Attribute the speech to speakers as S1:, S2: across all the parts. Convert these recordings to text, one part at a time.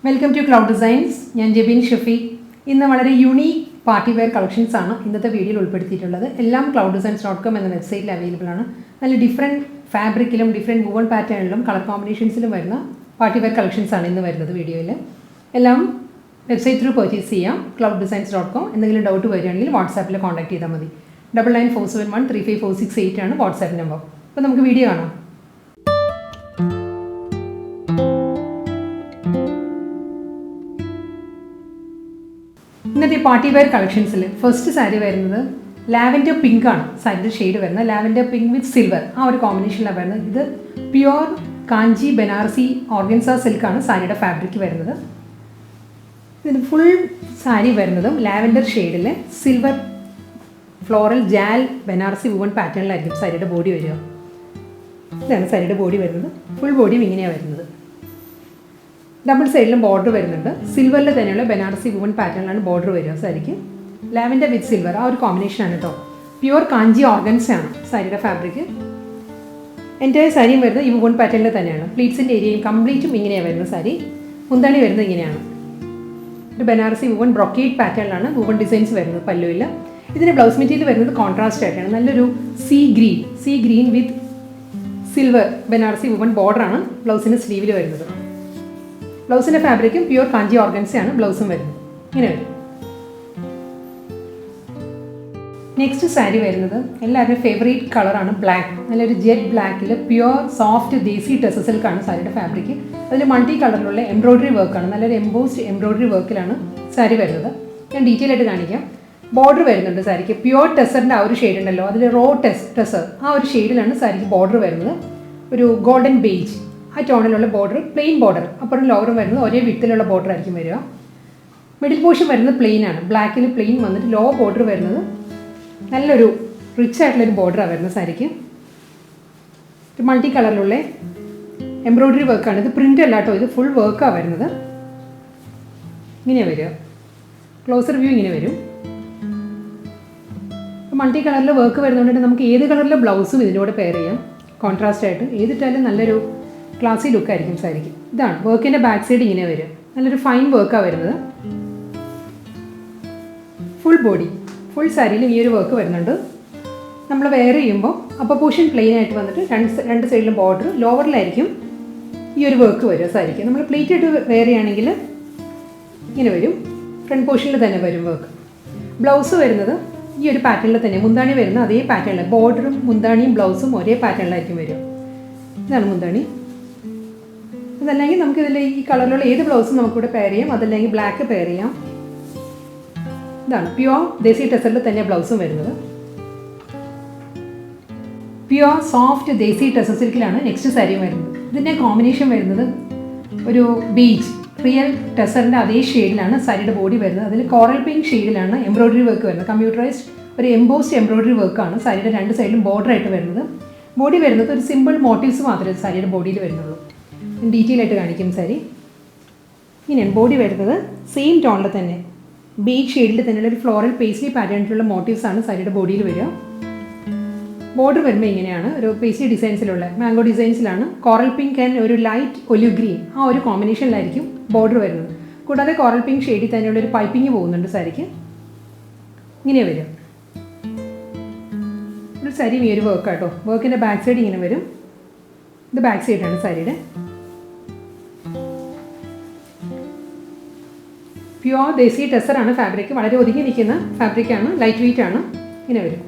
S1: Welcome to Cloud Designs. I am Jebin Shafi. ഇന്ന് വളരെ unique party wear collections ആണ് ഇന്നത്തെ വീഡിയോയിൽ ഉൾപ്പെടുത്തിയിട്ടുള്ളത്. എല്ലാം clouddesigns.com എന്ന വെബ്സൈറ്റിൽ അവൈലബിൾ ആണ്. നല്ല ഡിഫറെൻറ്റ് ഫാബ്രിക്കിലും ഡിഫറെൻറ്റ് വുവൺ പാറ്റേണിലും കളർ കോമ്പിനേഷൻസിലും വരുന്ന പാർട്ടി വെയർ കളക്ഷൻസ് ആണ് ഇന്ന് വരുന്നത് വീഡിയോയിൽ. എല്ലാം വെബ്സൈറ്റ് ത്രൂ പർച്ചേസ് ചെയ്യാം. clouddesigns.com. എന്തെങ്കിലും ഡൗട്ട് വരികയാണെങ്കിൽ വാട്സാപ്പിൽ കോൺടാക്ട് ചെയ്താൽ മതി. 9947135468 ആണ് വാട്സാപ്പ് നമ്പർ. അപ്പോൾ നമുക്ക് വീഡിയോ കാണാം. ഇന്നത്തെ പാർട്ടി വെയർ കളക്ഷൻസിൽ ഫസ്റ്റ് സാരി വരുന്നത് ലാവൻഡർ പിങ്ക് ആണ്. സാരിയുടെ ഷെയ്ഡ് വരുന്നത് ലാവൻഡർ പിങ്ക് വിത്ത് സിൽവർ, ആ ഒരു കോമ്പിനേഷനിലാണ് വരുന്നത്. ഇത് പ്യുവർ കാഞ്ചി ബനാറസി ഓർഗൻസ സിൽക്കാണ് സാരിയുടെ ഫാബ്രിക് വരുന്നത്. ഇതിന് ഫുൾ സാരി വരുന്നതും ലാവൻഡർ ഷെയ്ഡിൽ സിൽവർ ഫ്ലോറൽ ജാൽ ബനാറസി വുവൺ പാറ്റേണിലായിരിക്കും സാരിയുടെ ബോഡി വരിക. ഇതാണ് സാരിയുടെ ബോഡി വരുന്നത്. ഫുൾ ബോഡിയും ഇങ്ങനെയാണ് വരുന്നത്. ഡബിൾ സൈഡിലും ബോർഡർ വരുന്നുണ്ട്. സിൽവറിൽ തന്നെയുള്ള ബനാറസി വുവൺ പാറ്റേണിലാണ് ബോർഡർ വരിക സാരിക്ക്. ലാവൻഡർ വിത്ത് സിൽവർ, ആ ഒരു കോമ്പിനേഷനാണ് കേട്ടോ. പ്യുവർ കാഞ്ചി ഓർഗൻസാണ് സാരിയുടെ ഫാബ്രിക്. എൻ്റെ സാരിയും വരുന്നത് ഈ വുവൺ പാറ്റേണിൽ തന്നെയാണ്. പ്ലീറ്റ്സിൻ്റെ ഏരിയയും കംപ്ലീറ്റും ഇങ്ങനെയാണ് വരുന്നത്. സാരി മുന്താണി വരുന്നത് ഇങ്ങനെയാണ്. ഒരു ബനാറസി വുവൺ ബ്രൊക്കേഡ് പാറ്റേണിലാണ് വുവൺ ഡിസൈൻസ് വരുന്നത് പല്ലുവിൽ. ഇതിൻ്റെ ബ്ലൗസ് മെറ്റീരിയൽ വരുന്നത് കോൺട്രാസ്റ്റ് ആയിട്ടാണ്. നല്ലൊരു sea green with silver Banarasi woven ബോർഡറാണ് ബ്ലൗസിൻ്റെ സ്ലീവിൽ വരുന്നത്. ബ്ലൗസിൻ്റെ ഫാബ്രിക്കും പ്യുവർ കാഞ്ചി ഓർഗൻസയാണ് ബ്ലൗസും വരുന്നത്. ഇങ്ങനെ വരും. നെക്സ്റ്റ് സാരി വരുന്നത് എല്ലാവരുടെയും ഫേവറേറ്റ് കളറാണ് ബ്ലാക്ക്. നല്ലൊരു ജെറ്റ് ബ്ലാക്കിൽ പ്യുവർ സോഫ്റ്റ് ദേസി ടെസ സിൽക്കാണ് സാരിയുടെ ഫാബ്രിക്. അതിൽ മൾട്ടി കളറിലുള്ള എംബ്രോയ്ഡറി വർക്കാണ്. നല്ലൊരു എംബോസ്ഡ് എംബ്രോയ്ഡറി വർക്കിലാണ് സാരി വരുന്നത്. ഞാൻ ഡീറ്റെയിൽ ആയിട്ട് കാണിക്കാം. ബോർഡർ വരുന്നുണ്ട് സാരിക്ക്. പ്യുവർ ടെസറിൻ്റെ ആ ഒരു ഷെയ്ഡ് ഉണ്ടല്ലോ, അതിൽ റോ ടെസർ, ആ ഒരു ഷെയ്ഡിലാണ് സാരിക്ക് ബോർഡർ വരുന്നത്. ഒരു ഗോൾഡൻ ബേജ് ആ ടോണിലുള്ള ബോർഡർ, പ്ലെയിൻ ബോർഡർ, അപ്പുറം ലോവറും വരുന്നത് ഒരേ വിട്ടിലുള്ള ബോർഡർ ആയിരിക്കും വരിക. മിഡിൽ പോർഷൻ വരുന്നത് പ്ലെയിൻ ആണ്. ബ്ലാക്കിൽ പ്ലെയിൻ വന്നിട്ട് ലോ ബോർഡർ വരുന്നത് നല്ലൊരു റിച്ച് ആയിട്ടുള്ളൊരു ബോർഡറാണ് വരുന്നത് സാരിക്ക്. ഒരു മൾട്ടി കളറിലുള്ള എംബ്രോയ്ഡറി വർക്കാണ്. ഇത് പ്രിൻ്റ് അല്ല കേട്ടോ, ഇത് ഫുൾ വർക്കാണ് വരുന്നത്. ഇങ്ങനെയാണ് വരിക. ക്ലോസർ വ്യൂ ഇങ്ങനെ വരും. മൾട്ടി കളറിൽ വർക്ക് വരുന്നതുകൊണ്ട് നമുക്ക് ഏത് കളറിലെ ബ്ലൗസും ഇതിലൂടെ പെയർ ചെയ്യാം. കോൺട്രാസ്റ്റ് ആയിട്ട് ഏതിട്ടാലും നല്ലൊരു ക്ലാസി ലുക്കായിരിക്കും സാരിക്ക്. ഇതാണ് വർക്കിൻ്റെ ബാക്ക് സൈഡ് ഇങ്ങനെ വരും. നല്ലൊരു ഫൈൻ വർക്കാണ് വരുന്നത്. ഫുൾ സാരിയിലും ഈ ഒരു വർക്ക് വരുന്നുണ്ട്. നമ്മൾ വെയർ ചെയ്യുമ്പോൾ അപ്പർ പോർഷൻ പ്ലെയിൻ ആയിട്ട് വന്നിട്ട് രണ്ട് സൈഡിലും ബോർഡർ, ലോവറിലായിരിക്കും ഈ ഒരു വർക്ക് വരിക സാരിക്ക്. നമ്മൾ പ്ലേറ്റ് ആയിട്ട് വെയർ ചെയ്യുകയാണെങ്കിൽ ഇങ്ങനെ വരും. ഫ്രണ്ട് പോർഷനിൽ തന്നെ വരും വർക്ക്. ബ്ലൗസ് വരുന്നത് ഈ ഒരു പാറ്റേണിൽ തന്നെ. മുന്താണി വരുന്നത് അതേ പാറ്റേണിൽ. ബോർഡറും മുന്താണിയും ബ്ലൗസും ഒരേ പാറ്റേണിലായിരിക്കും വരിക. ഇതാണ് മുന്താണി. അതല്ലെങ്കിൽ നമുക്കിതിൽ ഈ കളറിലുള്ള ഏത് ബ്ലൗസും നമുക്കിവിടെ പെയർ ചെയ്യാം. അതല്ലെങ്കിൽ ബ്ലാക്ക് പെയർ ചെയ്യാം. ഇതാണ് പ്യുവർ ദേസി ടെസറിൽ തന്നെ ബ്ലൗസും വരുന്നത്. പ്യുവർ സോഫ്റ്റ് ദേസി ടെസർ സിൽക്കിലാണ് നെക്സ്റ്റ് സാരിയും വരുന്നത്. ഇതിൻ്റെ കോമ്പിനേഷൻ വരുന്നത് ഒരു ബീച്ച് റിയൽ ടെസറിൻ്റെ അതേ ഷെയ്ഡിലാണ് സാരിയുടെ ബോഡി വരുന്നത്. അതിൽ കോറൽ പിങ്ക് ഷെയ്ഡിലാണ് എംബ്രോയ്ഡറി വർക്ക് വരുന്നത്. കമ്പ്യൂട്ടറൈസ്ഡ് ഒരു എംബോസ്ഡ് എംബ്രോയ്ഡറി വർക്കാണ് സാരിയുടെ രണ്ട് സൈഡിലും ബോർഡർ ആയിട്ട് വരുന്നത്. ബോഡി വരുന്നത് ഒരു സിമ്പിൾ മോട്ടീവ്സ് മാത്രമേ സാരിയുടെ ബോഡിയിൽ വരുന്നുള്ളൂ. ഡീറ്റെയിൽ ആയിട്ട് കാണിക്കും സാരി. ഇങ്ങനെയാണ് ബോഡി വരുന്നത്. സെയിം ടോണിൽ തന്നെ ബീച്ച് ഷെയ്ഡിൽ തന്നെയുള്ള ഒരു ഫ്ലോറൽ പേസ്ലി പാറ്റേണിലുള്ള മോട്ടീവ്സ് ആണ് സാരിയുടെ ബോഡിയിൽ വരിക. ബോർഡർ വരുമ്പോൾ ഇങ്ങനെയാണ് ഒരു പേസ്ലി ഡിസൈൻസിലുള്ള മാംഗോ ഡിസൈൻസിലാണ്. കോറൽ പിങ്ക് ആൻഡ് ഒരു ലൈറ്റ് ഒലിവ് ഗ്രീൻ, ആ ഒരു കോമ്പിനേഷനിലായിരിക്കും ബോർഡർ വരുന്നത്. കൂടാതെ കോറൽ പിങ്ക് ഷെയ്ഡിൽ തന്നെയുള്ള ഒരു പൈപ്പിംഗ് പോകുന്നുണ്ട് സാരിക്ക്. ഇങ്ങനെ വരും. ഒരു സാരി ഈ ഒരു വർക്ക് കേട്ടോ. വർക്കിൻ്റെ ബാക്ക് സൈഡ് ഇങ്ങനെ വരും. ഇത് ബാക്ക് സൈഡാണ് സാരിയുടെ. പ്യുവർ ദേസി ടെസറാണ് ഫാബ്രിക്. വളരെ ഒതുങ്ങി നിൽക്കുന്ന ഫാബ്രിക്കാണ്. ലൈറ്റ് വെയിറ്റ് ആണ്. ഇങ്ങനെ വരും.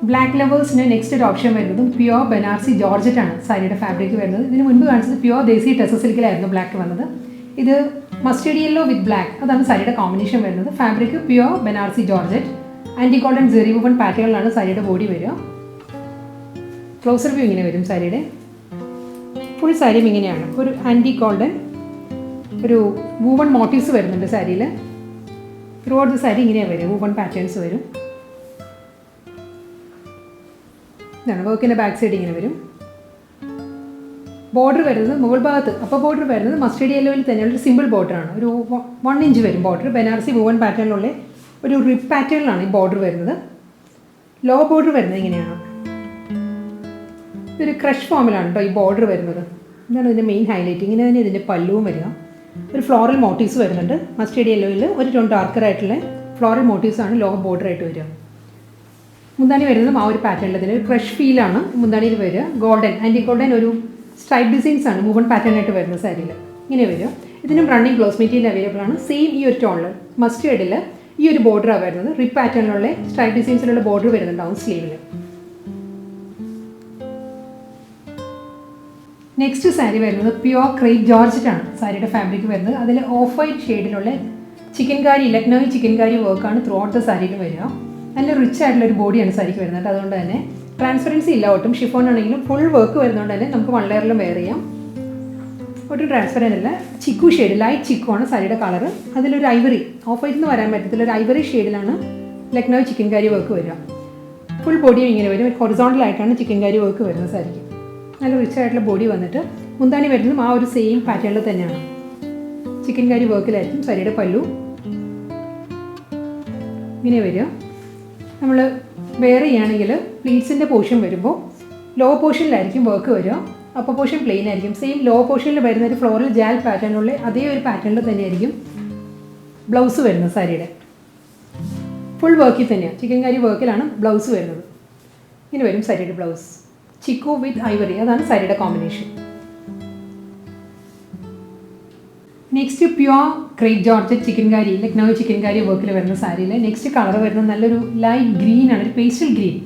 S1: ബ്ലാക്ക് ലവേഴ്സിന് നെക്സ്റ്റ് ഒരു ഓപ്ഷൻ വരുന്നതും പ്യുവർ ബനാറസി ജോർജറ്റ് ആണ് സാരിയുടെ ഫാബ്രിക് വരുന്നത്. ഇതിന് മുൻപ് കാണിച്ചത് പ്യുവർ ദേസി ടെസർ സിൽക്കിലായിരുന്നു ബ്ലാക്ക് വന്നത്. ഇത് മസ്റ്റേർഡ് യെല്ലോ വിത്ത് ബ്ലാക്ക്, അതാണ് സാരിയുടെ കോമ്പിനേഷൻ വരുന്നത്. Fabric pure Banarasi georgette. Antique golden zari woven പാറ്റേണിലാണ് സാരിയുടെ ബോഡി വരിക. ക്ലോസർ വ്യൂ ഇങ്ങനെ വരും സാരിയുടെ. ഫുൾ സാരിയും ഇങ്ങനെയാണ്. ഒരു ആൻറ്റി ഗോൾഡൻ ഒരു വുവൺ മോട്ടീവ്സ് വരുന്നുണ്ട് സാരിയിൽ. ത്രൂ ഔട്ട് ദി സാരി ഇങ്ങനെയാണ് വരും. വുവൺ പാറ്റേൺസ് വരും. ഇതാണ് വർക്കിൻ്റെ ബാക്ക് സൈഡ് ഇങ്ങനെ വരും. ബോർഡർ വരുന്നത് മുകൾ ഭാഗത്ത് അപ്പോൾ ബോർഡർ വരുന്നത് മസ്റ്റേർഡ് യെല്ലോയിൽ തന്നെയുള്ള സിമ്പിൾ ബോർഡറാണ്. ഒരു 1 ഇഞ്ച് വരും ബോർഡർ. ബനാറസി വുവൺ പാറ്റേണിലുള്ള ഒരു റിപ്പ് പാറ്റേണിലാണ് ഈ ബോർഡർ വരുന്നത്. ലോ ബോർഡർ വരുന്നത് ഇങ്ങനെയാണ്. ഇതൊരു ക്രഷ് ഫോമിലാണ് കേട്ടോ ഈ ബോർഡർ വരുന്നത്. ഇതാണ് ഇതിൻ്റെ മെയിൻ ഹൈലൈറ്റ്. ഇങ്ങനെ തന്നെ ഇതിൻ്റെ പല്ലുവും വരിക. ഒരു ഫ്ലോറൽ മോട്ടീവ്സ് വരുന്നുണ്ട്. മസ്റ്റേർഡ് യെല്ലോയിൽ ഒരു ടോൺ ഡാർക്കർ ആയിട്ടുള്ള ഫ്ലോറൽ മോട്ടീവ്സാണ് ലോ ബോർഡറായിട്ട് വരിക. മുന്താണി വരുന്നതും ആ ഒരു പാറ്റേണിൽ ഇതിൽ ഒരു ക്രഷ് ഫീലാണ് മുന്താണിയിൽ വരിക. ഗോൾഡൻ ആൻറ്റി ഗോൾഡൻ ഒരു സ്ട്രൈപ്പ് ഡിസൈൻസ് ആണ് വുവൺ പാറ്റേണായിട്ട് വരുന്ന സാരിയിൽ ഇങ്ങനെ വരിക. ഇതിനും റണ്ണിങ് ബ്ലൗസ് മെറ്റീരിയൽ അവൈലബിൾ ആണ്. സെയിം ഈ ഒരു ടോണിൽ മസ്റ്റേർഡിൽ ഈ ഒരു ബോർഡറാണ് വരുന്നത്. റിപ്പ് പാറ്റേണിലുള്ള സ്ട്രൈപ്പ് ഡിസൈൻസിലുള്ള ബോർഡർ വരുന്നുണ്ടാവും സ്ലീവിൽ. നെക്സ്റ്റ് സാരി വരുന്നത് പ്യുവർ ക്രേപ്പ് ജോർജറ്റ് ആണ് സാരിയുടെ ഫാബ്രിക് വരുന്നത്. അതിൽ ഓഫ് വൈറ്റ് ഷെയ്ഡിലുള്ള ചിക്കൻകാരി ലക്നൗവി ചിക്കൻകാരി വർക്കാണ് ത്രൂ ഔട്ട് ദ സാരിയിൽ വരിക. നല്ല റിച്ച് ആയിട്ടുള്ളൊരു ബോഡിയാണ് സാരിക്ക് വരുന്നത്. അതുകൊണ്ട് തന്നെ ട്രാൻസ്പെറൻസി ഇല്ല ഒട്ടും. ഷിഫോൺ ആണെങ്കിലും ഫുൾ വർക്ക് വരുന്നതുകൊണ്ട് തന്നെ നമുക്ക് 1 ലെയറിലും വെയർ ചെയ്യാം. ഒട്ടും ട്രാൻസ്പെറൻ്റ് അല്ല. ചിക്കു ഷെയ്ഡ് ലൈറ്റ് ചിക്കു ആണ് സാരിയുടെ കളർ. അതിലൊരു ഐവറി ഓഫ് വൈറ്റ് എന്ന് വരാൻ പറ്റത്തില്ല. ഒരു ഐവറി ഷെയ്ഡിലാണ് ലക്നൗവി ചിക്കൻകാരി വർക്ക് വരിക. ഫുൾ ബോഡിയും ഇങ്ങനെ വരും. ഹൊറിസോണ്ടലായിട്ടാണ് ചിക്കൻകാരി വർക്ക് വരുന്നത് സാരിക്ക്. നല്ല റിച്ച് ആയിട്ടുള്ള ബോഡി വന്നിട്ട് മുന്താണി വരുന്നതും ആ ഒരു സെയിം പാറ്റേണിൽ തന്നെയാണ്. ചിക്കൻകാരി വർക്കിലായിരിക്കും സാരിയുടെ പല്ലു ഇങ്ങനെ വരിക. നമ്മൾ വെയർ ചെയ്യുകയാണെങ്കിൽ പ്ലീറ്റ്സിൻ്റെ പോർഷൻ വരുമ്പോൾ ലോ പോർഷനിലായിരിക്കും വർക്ക് വരിക. അപ്പർ പോർഷൻ പ്ലെയിൻ ആയിരിക്കും. സെയിം ലോ പോർഷനിൽ വരുന്ന ഒരു ഫ്ലോറൽ ജാൽ പാറ്റേണുള്ള അതേ ഒരു പാറ്റേണിൽ തന്നെയായിരിക്കും ബ്ലൗസ് വരുന്നത് സാരിയുടെ. ഫുൾ വർക്കിൽ തന്നെയാണ് ചിക്കൻകാരി വർക്കിലാണ് ബ്ലൗസ് വരുന്നത്. ഇങ്ങനെ വരും സാരിയുടെ ബ്ലൗസ്. ചിക്കു വിത്ത് ഐവറി അതാണ് സാരിയുടെ combination. Next pure crepe georgette chikankari Lucknowi chikankari വർക്കിൽ വരുന്ന സാരിയിൽ നെക്സ്റ്റ് കളർ വരുന്നത് നല്ലൊരു ലൈറ്റ് ഗ്രീൻ ആണ്. ഒരു പേസ്റ്റൽ ഗ്രീൻ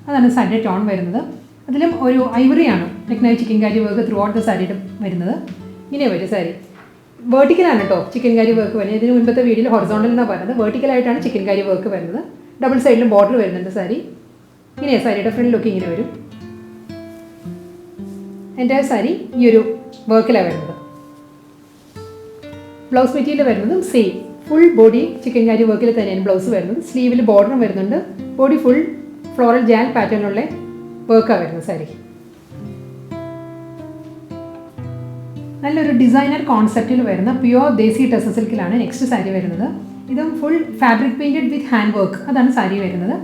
S1: അതാണ് സാരിയുടെ ടോൺ വരുന്നത്. അതിലും ഒരു ഐവറിയാണ് Lucknowi chikankari work throughout the സാരിയുടെ വരുന്നത്. ഇങ്ങനെ വരും സാരി. വേർട്ടിക്കലാണ് കേട്ടോ ചിക്കൻകാരി വർക്ക് വരുന്നത്. ഇതിന് മുൻപത്തെ വീഡിയോയിൽ ഹൊറിസോണ്ടൽ എന്നാണ് പറയുന്നത്. വേർട്ടിക്കലായിട്ടാണ് ചിക്കൻകാരി വർക്ക് വരുന്നത്. ഡബിൾ സൈഡിലും ബോർഡർ വരുന്നുണ്ട് സാരി. ഇങ്ങനെയാണ് സാരിയുടെ ഫ്രണ്ട് ലുക്ക് ഇങ്ങനെ വരും. എൻ്റെ സാരി ഈ ഒരു വർക്കിലാണ് വരുന്നത്. ബ്ലൗസ് മെറ്റീരിയൽ വരുന്നതും സെയിം ഫുൾ ബോഡി ചിക്കൻകാരി വർക്കിൽ തന്നെയാണ് ബ്ലൗസ് വരുന്നത്. സ്ലീവിൽ ബോർഡറും വരുന്നുണ്ട്. ബോഡി ഫുൾ ഫ്ലോറൽ ജാൽ പാറ്റേണിലുള്ള വർക്കാണ് വരുന്നത് സാരിക്ക്. നല്ലൊരു ഡിസൈനർ കോൺസെപ്റ്റിൽ വരുന്ന പ്യുവർ ദേശി ടെസ സിൽക്കിലാണ് നെക്സ്റ്റ് സാരി വരുന്നത്. ഇതും ഫുൾ ഫാബ്രിക് പെയിൻറ്റഡ് വിത്ത് ഹാൻഡ് വർക്ക് അതാണ് സാരി വരുന്നത്.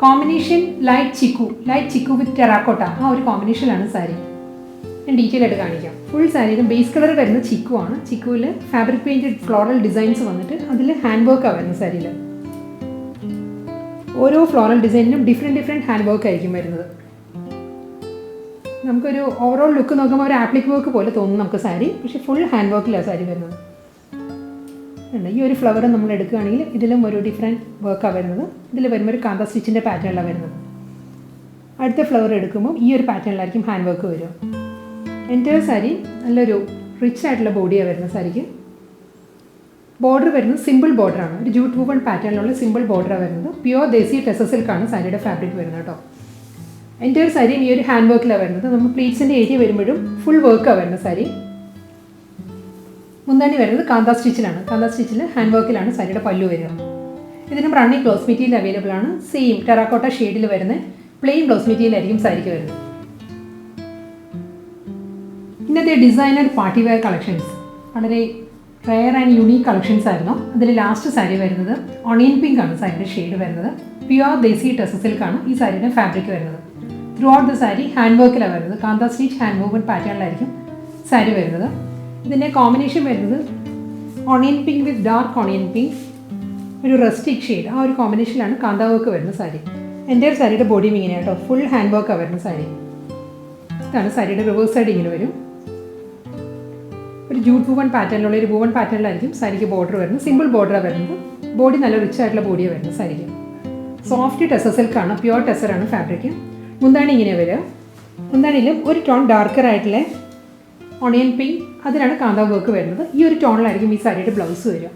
S1: കോമ്പിനേഷൻ ലൈറ്റ് ചിക്കു വിത്ത് ടെറാക്കോട്ട ആ ഒരു കോമ്പിനേഷനിലാണ് സാരി. ഞാൻ ഡീറ്റെയിൽ ആയിട്ട് കാണിക്കാം. ഫുൾ സാരിയിലും ബേസ് കളർ വരുന്ന ചിക്കു ആണ്. ചിക്കുവിൽ ഫാബ്രിക് പെയിൻറ്റഡ് ഫ്ലോറൽ ഡിസൈൻസ് വന്നിട്ട് അതിൽ ഹാൻഡ് വർക്കാണ് വരുന്നത് സാരിയിൽ. ഓരോ ഫ്ലോറൽ ഡിസൈനിനും ഡിഫറെൻറ്റ് ഹാൻഡ് വർക്ക് ആയിരിക്കും വരുന്നത്. നമുക്കൊരു ഓവറോൾ ലുക്ക് നോക്കുമ്പോൾ ഒരു ആപ്ലിക് വർക്ക് പോലെ തോന്നും നമുക്ക് സാരി. പക്ഷേ ഫുൾ ഹാൻഡ് വർക്കിലാണ് സാരി വരുന്നത്. ഈ ഒരു ഫ്ലവർ നമ്മൾ എടുക്കുകയാണെങ്കിൽ ഇതിലും ഒരു ഡിഫറെൻറ്റ് വർക്കാണ് വരുന്നത്. ഇതിൽ വരുമ്പോൾ ഒരു കാന്ത സ്റ്റിച്ചിൻ്റെ പാറ്റേണിലാണ് വരുന്നത്. അടുത്ത ഫ്ലവർ എടുക്കുമ്പോൾ ഈ ഒരു പാറ്റേണിലായിരിക്കും ഹാൻഡ് വർക്ക് വരിക. എൻ്റെ സാരി നല്ലൊരു റിച്ച് ആയിട്ടുള്ള ബോഡിയാണ് വരുന്നത് സാരിക്ക്. ബോർഡർ വരുന്നത് സിമ്പിൾ ബോർഡറാണ്. ഒരു ജൂട്ട് വുവൺ പാറ്റേണിലുള്ള സിമ്പിൾ ബോർഡറാണ് വരുന്നത്. പ്യുവർ ദേശി ടെസ സിൽക്കാണ് സാരിയുടെ ഫാബ്രിക് വരുന്നത് കേട്ടോ. എൻ്റെ ഒരു സാരി ഈ ഒരു ഹാൻഡ് വർക്കിലാണ് വരുന്നത്. നമ്മൾ പ്ലീറ്റ്സിൻ്റെ ഏരിയ വരുമ്പോഴും ഫുൾ വർക്കാണ് വരുന്നത് സാരി. മുന്താണി വരുന്നത് കാന്ത സ്റ്റിച്ചിലാണ്. കാന്ത സ്റ്റിച്ചിൽ ഹാൻഡ് വർക്കിലാണ് സാരിയുടെ പല്ലു വരിക. ഇതിനും റണ്ണിങ് ബ്ലൗസ് മെറ്റീരിയൽ അവൈലബിൾ ആണ്. സെയിം ടെറാക്കോട്ട ഷെയ്ഡിൽ വരുന്ന പ്ലെയിൻ ബ്ലൗസ് മെറ്റീരിയൽ ആയിരിക്കും സാരിക്ക് വരുന്നത്. ഇന്നത്തെ ഡിസൈനർ പാർട്ടി വെയർ കളക്ഷൻസ് വളരെ റെയർ ആൻഡ് യുണീക്ക് കളക്ഷൻസ് ആയിരുന്നു. അതിൽ ലാസ്റ്റ് സാരി വരുന്നത് ഓണിയൻ പിങ്ക് ആണ് സാരിയുടെ ഷെയ്ഡ് വരുന്നത്. പ്യുവർ ദേശി ടെസ സിൽക്കാണ് ഈ സാരിയുടെ ഫാബ്രിക് വരുന്നത്. Throughout the sari hand വർക്കിലാണ് വരുന്നത്. കാന്ത സ്റ്റിച്ച് ഹാൻഡ് മൂവ്മെൻറ്റ് പാറ്റേണിലായിരിക്കും സാരി വരുന്നത്. ഇതിൻ്റെ കോമ്പിനേഷൻ വരുന്നത് onion pink with dark onion pink ഒരു റസ്റ്റിക് ഷെയ്ഡ് ആ ഒരു കോമ്പിനേഷനിലാണ് കാന്ത വർക്ക് വരുന്ന സാരി. എൻ്റെ ഒരു സാരിയുടെ ബോഡിയും ഇങ്ങനെയാണ് കേട്ടോ. ഫുൾ ഹാൻഡ് വർക്കാണ് വരുന്ന സാരി. ഇതാണ് സാരിയുടെ റിവേഴ്സ് സൈഡ് ഇങ്ങനെ വരും. ഒരു ജൂട്ട് വുവൺ പാറ്റേണിലുള്ള ഒരു വുവൺ പാറ്റേണിലായിരിക്കും സാരിക്ക് ബോർഡർ വരുന്നത്. സിമ്പിൾ ബോർഡറാണ് വരുന്നത്. ബോഡി നല്ല റിച്ച് ആയിട്ടുള്ള ബോഡിയാണ് വരുന്നത് സാരിക്ക്. സോഫ്റ്റ് ടെസ സിൽക്കാണ്. പ്യുവർ ടെസറാണ് ഫാബ്രിക്. മുന്താണി ഇങ്ങനെ വരിക. മുന്താണിയിലും ഒരു ടോൺ ഡാർക്കർ ആയിട്ടുള്ള ഓണിയൻ പിങ്ക് അതിലാണ് കാന്ത വർക്ക് വരുന്നത്. ഈ ഒരു ടോണിലായിരിക്കും ഈ സാരിയുടെ ബ്ലൗസ് വരിക.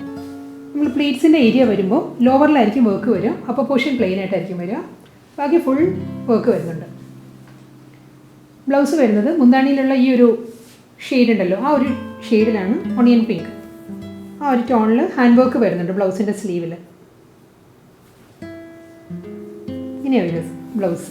S1: നമ്മൾ പ്ലീറ്റ്സിൻ്റെ ഏരിയ വരുമ്പോൾ ലോവറിലായിരിക്കും വർക്ക് വരിക. അപ്പർ പോർഷൻ പ്ലെയിൻ ആയിട്ടായിരിക്കും വരിക. ബാക്കി ഫുൾ വർക്ക് വരുന്നുണ്ട്. ബ്ലൗസ് വരുന്നത് മുന്താണിയിലുള്ള ഈ ഒരു ഷെയ്ഡ് ഉണ്ടല്ലോ ആ ഒരു ഷെയ്ഡിലാണ് ഓണിയൻ പിങ്ക്. ആ ഒരു ടോണിൽ ഹാൻഡ് വർക്ക് വരുന്നുണ്ട് ബ്ലൗസിൻ്റെ സ്ലീവിൽ. ഇങ്ങനെ വരും ബ്ലൗസ്.